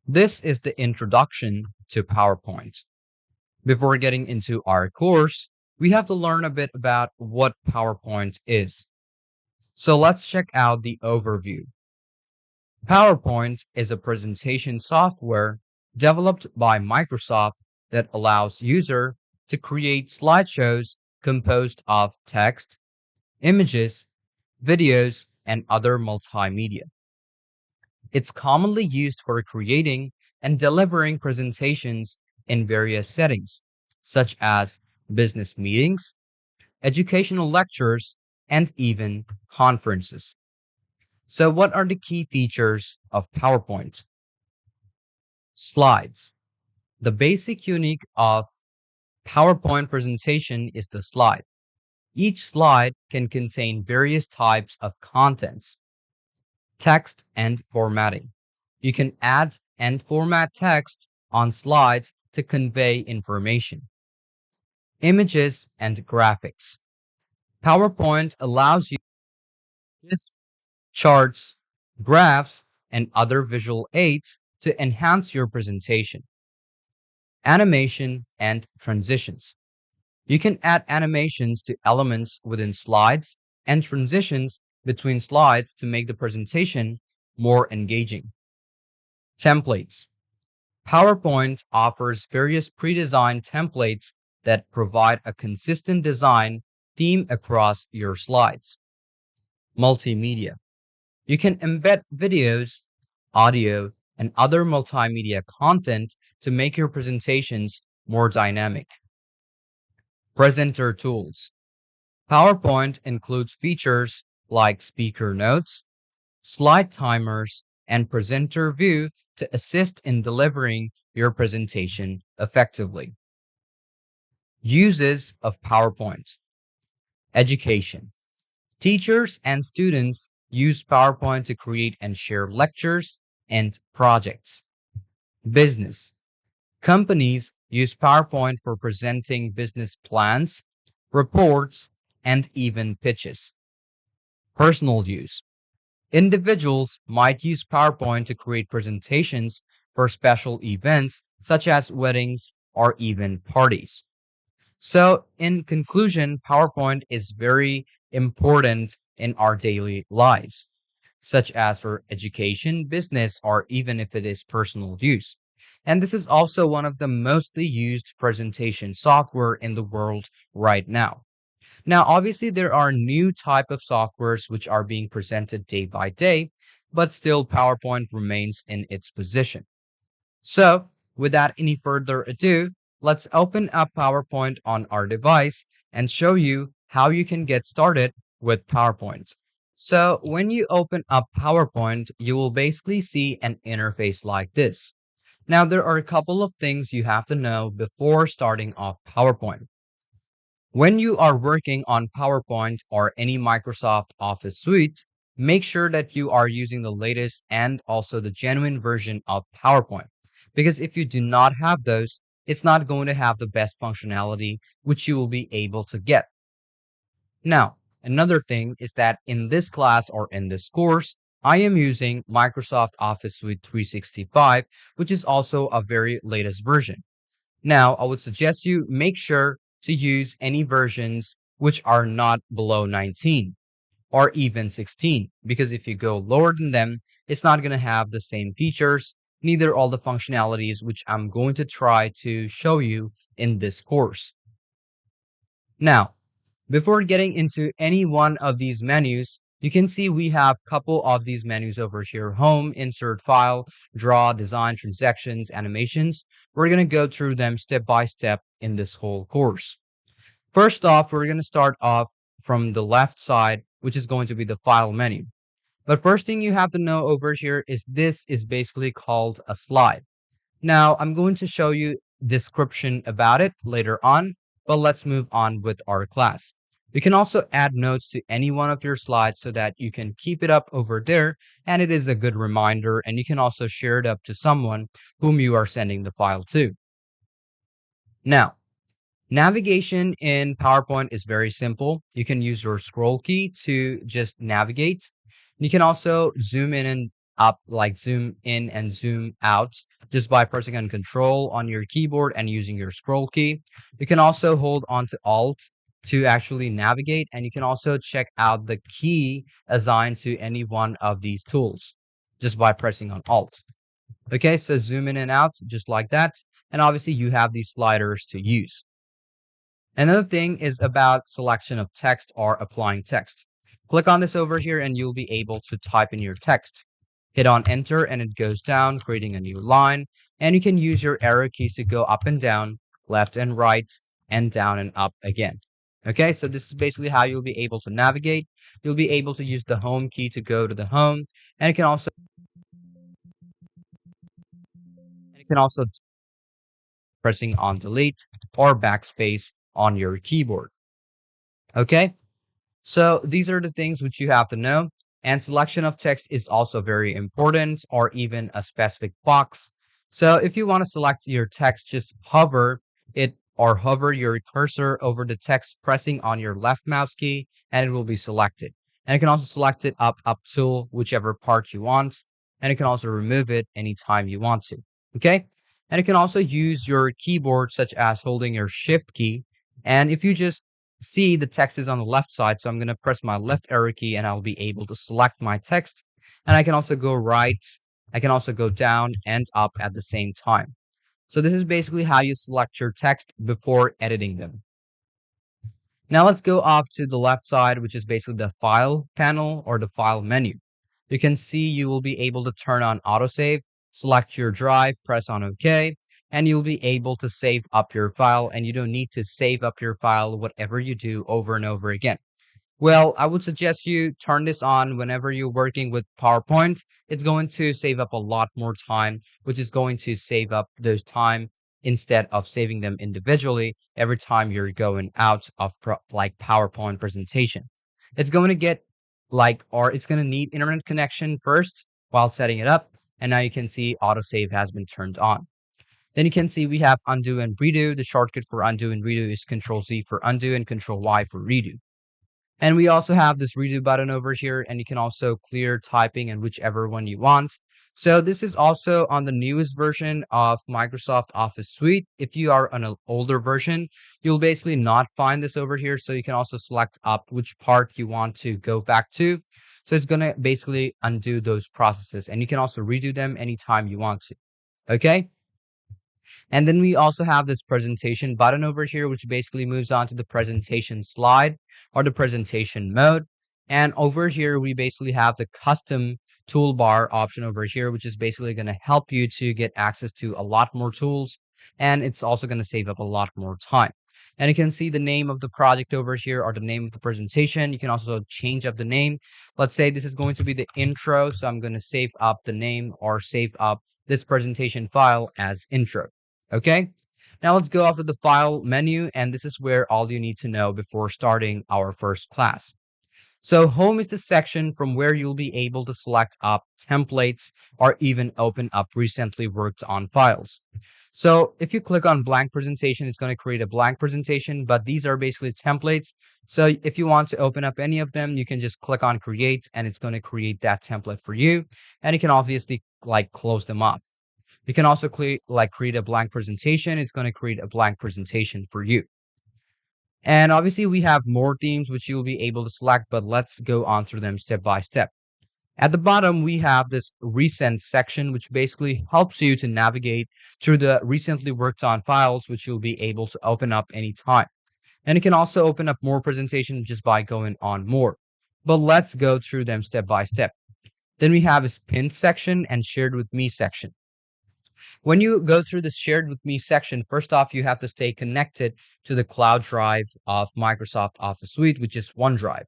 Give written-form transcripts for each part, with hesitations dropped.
This is the introduction to PowerPoint. Before getting into our course, we have to learn a bit about what PowerPoint is. So let's check out the overview. PowerPoint is a presentation software developed by Microsoft that allows users to create slideshows composed of text, images, videos, and other multimedia. It's commonly used for creating and delivering presentations in various settings, such as business meetings, educational lectures, and even conferences. So, what are the key features of PowerPoint? Slides. The basic unique of PowerPoint presentation is the slide. Each slide can contain various types of contents. Text and formatting. You can add and format text on slides to convey information. Images and graphics. PowerPoint allows you to use charts, graphs, and other visual aids to enhance your presentation. Animation and transitions. You can add animations to elements within slides and transitions between slides to make the presentation more engaging. Templates. PowerPoint offers various pre-designed templates that provide a consistent design theme across your slides. Multimedia. You can embed videos, audio, and other multimedia content to make your presentations more dynamic. Presenter tools. PowerPoint includes features like speaker notes, slide timers, and presenter view to assist in delivering your presentation effectively. Uses of PowerPoint. Education. Teachers and students use PowerPoint to create and share lectures and projects. Business. Companies use PowerPoint for presenting business plans, reports, and even pitches. Personal use. Individuals might use PowerPoint to create presentations for special events such as weddings or even parties. So, in conclusion, PowerPoint is very important in our daily lives, such as for education, business, or even if it is personal use. And this is also one of the mostly used presentation software in the world right now. Now, obviously, there are new type of softwares which are being presented day by day, but still PowerPoint remains in its position. So, without any further ado, let's open up PowerPoint on our device and show you how you can get started with PowerPoint. So, when you open up PowerPoint, you will basically see an interface like this. Now, there are a couple of things you have to know before starting off PowerPoint. When you are working on PowerPoint or any Microsoft Office suites, make sure that you are using the latest and also the genuine version of PowerPoint. Because if you do not have those, it's not going to have the best functionality which you will be able to get. Now, another thing is that in this class or in this course, I am using Microsoft Office Suite 365, which is also a very latest version. Now, I would suggest you make sure to use any versions which are not below 19 or even 16, because if you go lower than them, it's not going to have the same features, neither all the functionalities which I'm going to try to show you in this course. Now, before getting into any one of these menus, you can see we have a couple of these menus over here: Home, Insert File, Draw, Design, Transactions, Animations. We're going to go through them step by step in this whole course. First off, we're going to start off from the left side, which is going to be the File menu. But first thing you have to know over here is this is basically called a slide. Now, I'm going to show you description about it later on, but let's move on with our class. You can also add notes to any one of your slides so that you can keep it up over there, and it is a good reminder, and you can also share it up to someone whom you are sending the file to. Now, navigation in PowerPoint is very simple. You can use your scroll key to just navigate. You can also zoom in and up, like zoom in and zoom out just by pressing on Control on your keyboard and using your scroll key. You can also hold on to Alt to actually navigate, and you can also check out the key assigned to any one of these tools just by pressing on Alt. Okay, so zoom in and out just like that, and obviously you have these sliders to use. Another thing is about selection of text or applying text. Click on this over here and you'll be able to type in your text. Hit on enter and it goes down, creating a new line, and you can use your arrow keys to go up and down, left and right, and down and up again. Okay, so this is basically how you'll be able to navigate. You'll be able to use the home key to go to the home, and you can also pressing on delete or backspace on your keyboard. Okay, so these are the things which you have to know. And selection of text is also very important, or even a specific box. So if you want to select your text, just hover it or hover your cursor over the text, pressing on your left mouse key, and it will be selected. And you can also select it up to whichever part you want, and you can also remove it anytime you want to. Okay, and you can also use your keyboard, such as holding your shift key. And if you just see the text is on the left side, so I'm going to press my left arrow key and I'll be able to select my text. And I can also go right, I can also go down and up at the same time. So this is basically how you select your text before editing them. Now let's go off to the left side, which is basically the file panel or the file menu. You can see you will be able to turn on autosave, select your drive, press on OK, and you'll be able to save up your file, and you don't need to save up your file whatever you do over and over again. Well, I would suggest you turn this on whenever you're working with PowerPoint. It's going to save up a lot more time, which is going to save up those time instead of saving them individually every time you're going out of like PowerPoint presentation. It's going to get it's going to need internet connection first while setting it up. And now you can see autosave has been turned on. Then you can see we have undo and redo. The shortcut for undo and redo is Control-Z for undo and Control-Y for redo. And we also have this redo button over here, and you can also clear typing in whichever one you want. So this is also on the newest version of Microsoft Office Suite. If you are on an older version, you'll basically not find this over here. So you can also select up which part you want to go back to. So it's going to basically undo those processes, and you can also redo them anytime you want to. Okay. And then we also have this presentation button over here, which basically moves on to the presentation slide or the presentation mode. And over here, we basically have the custom toolbar option over here, which is basically going to help you to get access to a lot more tools. And it's also going to save up a lot more time. And you can see the name of the project over here, or the name of the presentation. You can also change up the name. Let's say this is going to be the intro. So I'm going to save up the name or save up this presentation file as intro. Okay, now let's go off to the file menu, and this is where all you need to know before starting our first class. So home is the section from where you'll be able to select up templates or even open up recently worked on files. So if you click on blank presentation, it's going to create a blank presentation, but these are basically templates. So if you want to open up any of them, you can just click on create, and it's going to create that template for you. And you can obviously close them off. You can also create a blank presentation. It's going to create a blank presentation for you. And obviously we have more themes which you'll be able to select, but let's go on through them step by step. At the bottom, we have this recent section, which basically helps you to navigate through the recently worked on files, which you'll be able to open up anytime. And you can also open up more presentations just by going on more. But let's go through them step by step. Then we have this pinned section and shared with me section. When you go through the shared with me section, first off, you have to stay connected to the cloud drive of Microsoft Office Suite, which is OneDrive.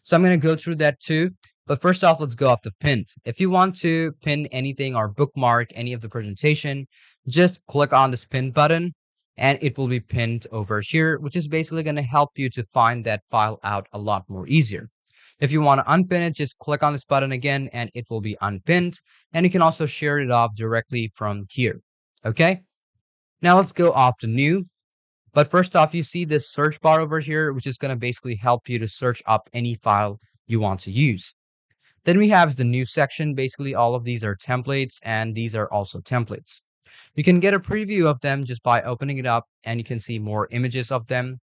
So I'm going to go through that too. But first off, let's go off to pinned. If you want to pin anything or bookmark any of the presentation, just click on this pin button and it will be pinned over here, which is basically going to help you to find that file out a lot more easier. If you want to unpin it, just click on this button again and it will be unpinned. And you can also share it off directly from here. Okay. Now let's go off to new. But first off, you see this search bar over here, which is going to basically help you to search up any file you want to use. Then we have the new section. Basically, all of these are templates and these are also templates. You can get a preview of them just by opening it up and you can see more images of them.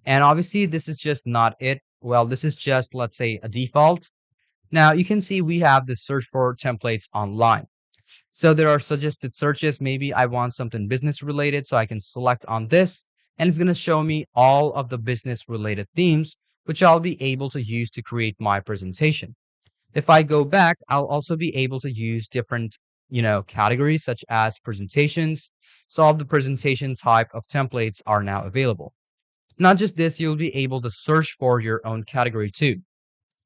And obviously, this is just not it. Well, this is just, let's say, a default. Now you can see we have the search for templates online. So there are suggested searches. Maybe I want something business related, so I can select on this and it's going to show me all of the business related themes, which I'll be able to use to create my presentation. If I go back, I'll also be able to use different, categories such as presentations. So all of the presentation type of templates are now available. Not just this, you'll be able to search for your own category too.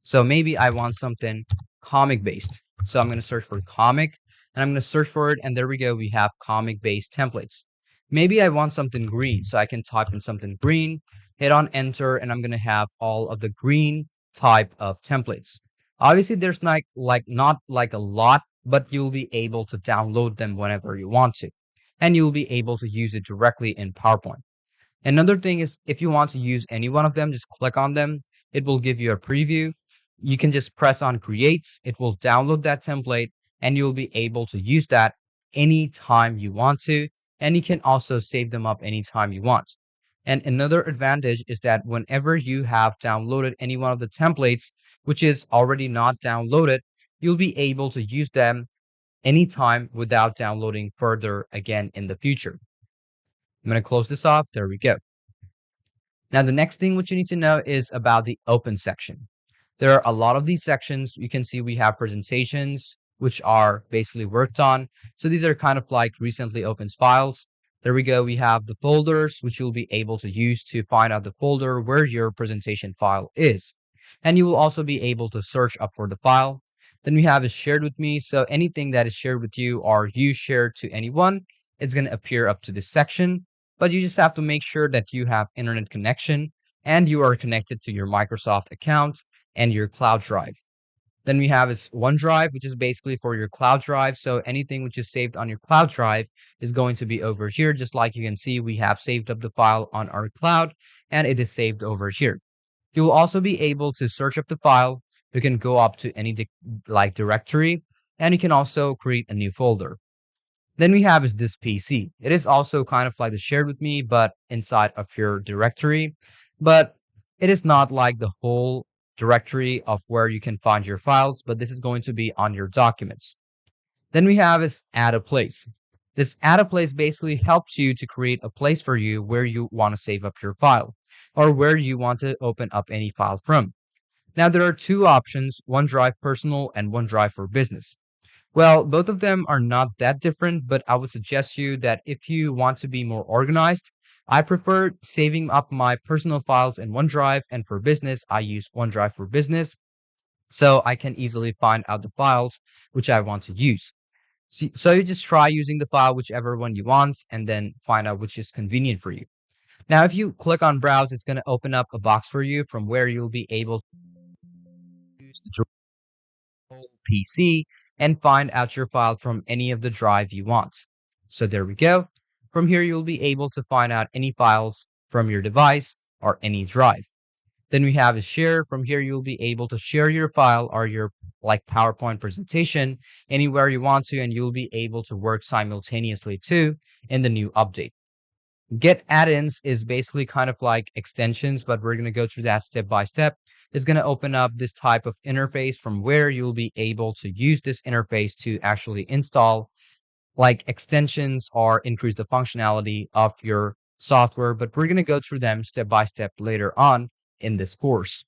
So maybe I want something comic based. So I'm going to search for comic and I'm going to search for it. And there we go. We have comic based templates. Maybe I want something green. So I can type in something green, hit on enter, and I'm going to have all of the green type of templates. Obviously, there's not like a lot, but you'll be able to download them whenever you want to. And you'll be able to use it directly in PowerPoint. Another thing is if you want to use any one of them, just click on them. It will give you a preview. You can just press on create. It will download that template and you'll be able to use that anytime you want to. And you can also save them up anytime you want. And another advantage is that whenever you have downloaded any one of the templates, which is already not downloaded, you'll be able to use them anytime without downloading further again in the future. I'm going to close this off. There we go. Now, the next thing which you need to know is about the open section. There are a lot of these sections. You can see we have presentations, which are basically worked on. So these are kind of like recently opened files. There we go. We have the folders, which you'll be able to use to find out the folder where your presentation file is. And you will also be able to search up for the file. Then we have is shared with me. So anything that is shared with you or you share to anyone, it's going to appear up to this section. But you just have to make sure that you have internet connection and you are connected to your Microsoft account and your cloud drive. Then we have is OneDrive, which is basically for your cloud drive. So anything which is saved on your cloud drive is going to be over here. Just like you can see, we have saved up the file on our cloud and it is saved over here. You will also be able to search up the file. You can go up to any directory and you can also create a new folder. Then we have is this PC. It is also kind of like the shared with me, but inside of your directory. But it is not like the whole directory of where you can find your files, but this is going to be on your documents. Then we have is add a place. This add a place basically helps you to create a place for you where you want to save up your file or where you want to open up any file from. Now there are two options, OneDrive Personal and OneDrive for Business. Well, both of them are not that different, but I would suggest you that if you want to be more organized, I prefer saving up my personal files in OneDrive, and for business, I use OneDrive for Business, so I can easily find out the files which I want to use. So you just try using the file, whichever one you want, and then find out which is convenient for you. Now, if you click on Browse, it's going to open up a box for you from where you'll be able to use the whole PC and find out your file from any of the drive you want. So there we go. From here, you'll be able to find out any files from your device or any drive. Then we have is share. From here, you'll be able to share your file or your PowerPoint presentation anywhere you want to, and you'll be able to work simultaneously too in the new update. Get add-ins is basically kind of like extensions, but we're going to go through that step by step. It's going to open up this type of interface from where you'll be able to use this interface to actually install extensions or increase the functionality of your software, but we're going to go through them step by step later on in this course.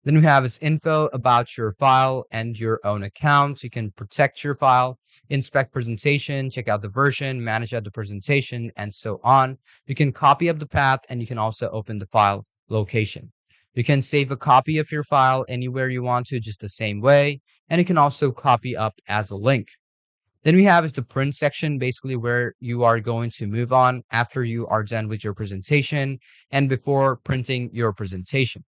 Then we have is info about your file and your own account. You can protect your file, inspect presentation, check out the version, manage out the presentation, and so on. You can copy up the path and you can also open the file location. You can save a copy of your file anywhere you want to, just the same way. And you can also copy up as a link. Then we have is the print section, basically where you are going to move on after you are done with your presentation and before printing your presentation.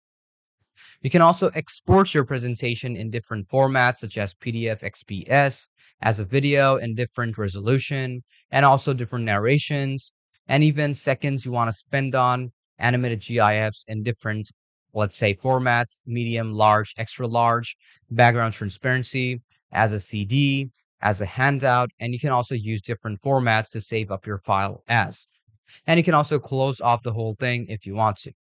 You can also export your presentation in different formats such as PDF, XPS, as a video in different resolution, and also different narrations, and even seconds you want to spend on animated GIFs in different let's say formats, medium, large, extra large, background transparency, as a CD, as a handout, and you can also use different formats to save up your file as. And you can also close off the whole thing if you want to.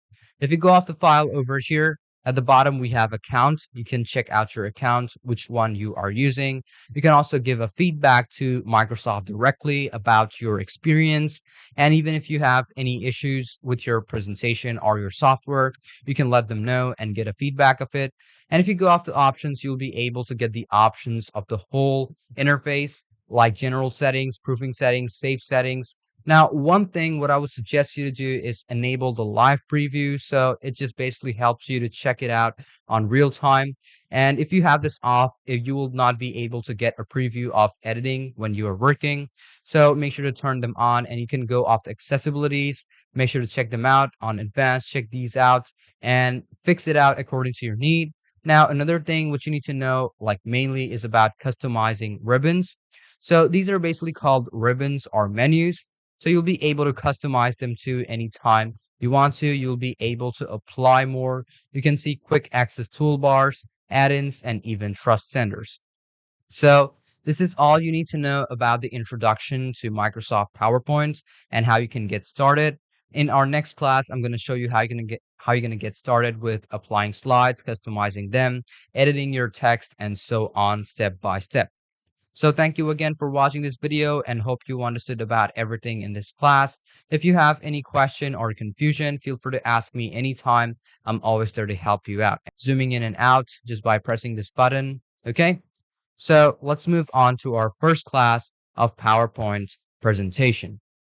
If you go off the file over here, at the bottom we have account. You can check out your account, which one you are using. You can also give a feedback to Microsoft directly about your experience. And even if you have any issues with your presentation or your software, you can let them know and get a feedback of it. And if you go off the options, you'll be able to get the options of the whole interface, like general settings, proofing settings, save settings. Now, one thing what I would suggest you to do is enable the live preview. So it just basically helps you to check it out on real time. And if you have this off, you will not be able to get a preview of editing when you are working. So make sure to turn them on, and you can go off the accessibilities. Make sure to check them out on advanced, check these out and fix it out according to your need. Now, another thing which you need to know, like mainly, is about customizing ribbons. So these are basically called ribbons or menus. So you'll be able to customize them to anytime you want to. You'll be able to apply more. You can see quick access toolbars, add-ins, and even trust centers. So this is all you need to know about the introduction to Microsoft PowerPoint and how you can get started. In our next class, I'm going to show you how you're going to get started with applying slides, customizing them, editing your text, and so on step by step. So thank you again for watching this video and hope you understood about everything in this class. If you have any question or confusion, feel free to ask me anytime. I'm always there to help you out. Zooming in and out just by pressing this button. Okay, so let's move on to our first class of PowerPoint presentation.